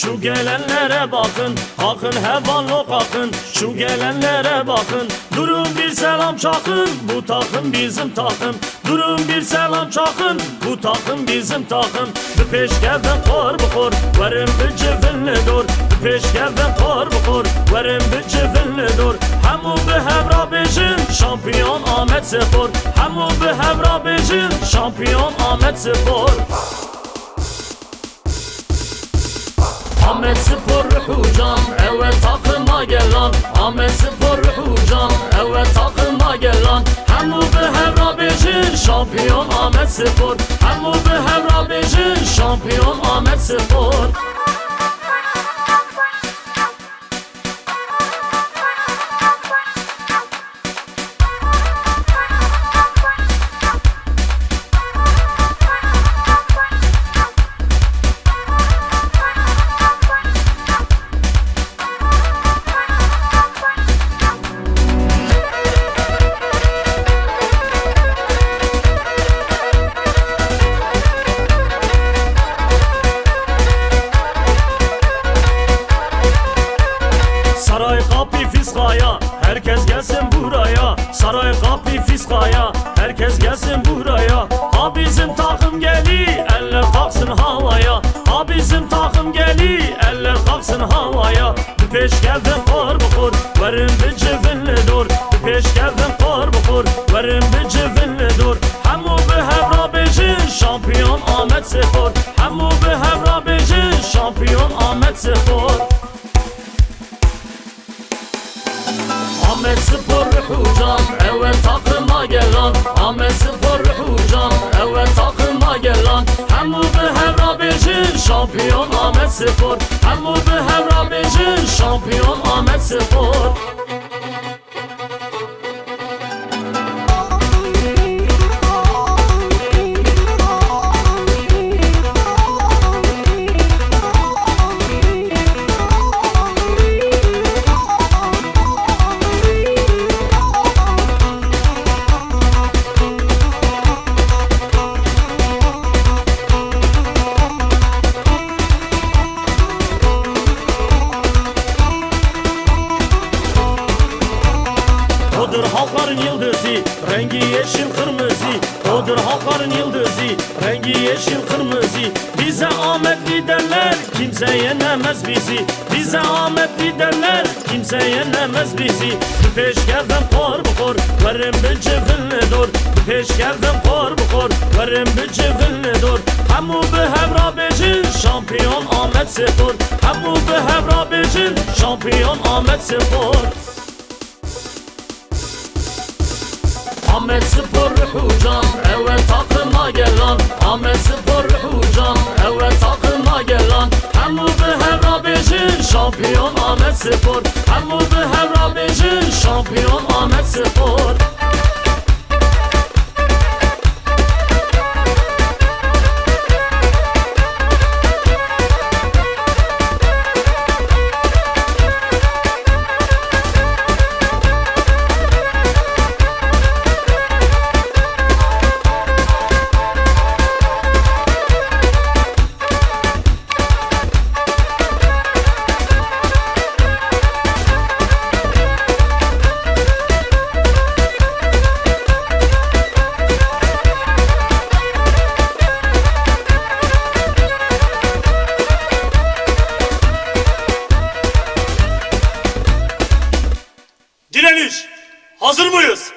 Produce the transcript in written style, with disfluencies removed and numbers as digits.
şu gelenlere bakın. Akın hevalok akın, şu gelenlere bakın. Durun bir selam çakın, bu takım bizim takım. Durun bir selam çakın, bu takım bizim takım. Bir peşkevden kor bu kor, verin bir civinli dur. Bir peşkevden kor bu kor, verin bir civinli dur. Hemu bir hevra bejin, şampiyon Ahmet Spor. Hemu bir hevra bejin, şampiyon Ahmet Spor. Ahmet Spor ruhucan, evet takıma gel lan. Ahmet Spor ruhucan, evet takıma gel lan. Hemu bir hevra bejin, şampiyon Ahmet Spor. Hemu bir hevra bejin, şampiyon Ahmet Spor. Saray kapı fiskaya, herkes gelsin buraya. Saray kapı fiskaya, herkes gelsin buraya. Ha bizim takım geli, eller kalksın havaya. Ha bizim takım geli, eller kalksın havaya. Bir peşkevden kor bu kor, verin bir civinli dur. Bir peşkevden kor bu kor, verin bir civinli dur. Hemu bir hevra bejin, şampiyon Ahmet Spor. Hemu bir hevra bejin, şampiyon Ahmet Spor. Ahmet Spor ruhucan, evet takıma gel lan. Ahmet Spor ruhucan, evet takıma gel lan. Hemu bir hevra bejin, şampiyon Ahmet Spor. Hemu bir hevra bejin, şampiyon Ahmet Spor. Odur halkların yıldızı, rengi yeşil kırmızı. Odur halkların yıldızı, rengi yeşil kırmızı. Bize Ahmet liderler, kimse yenemez bizi. Bize Ahmet liderler, kimse yenemez bizi. Bir peşkevden kor bu kor, verin bir civinli dur. Bir peşkevden kor bu kor, verin bir civinli dur. Hemu bir hevra bejin, şampiyon Ahmet Spor. Hemu bir hevra bejin, şampiyon Ahmet Spor. Ahmet Spor ruhucan, evet takıma gel lan. Ahmet Spor ruhucan, evet takıma gel lan. Hemu bir hevra bejin, şampiyon Ahmet Spor. Hemu bir hevra bejin, şampiyon Ahmet Spor. Direniş, hazır mıyız?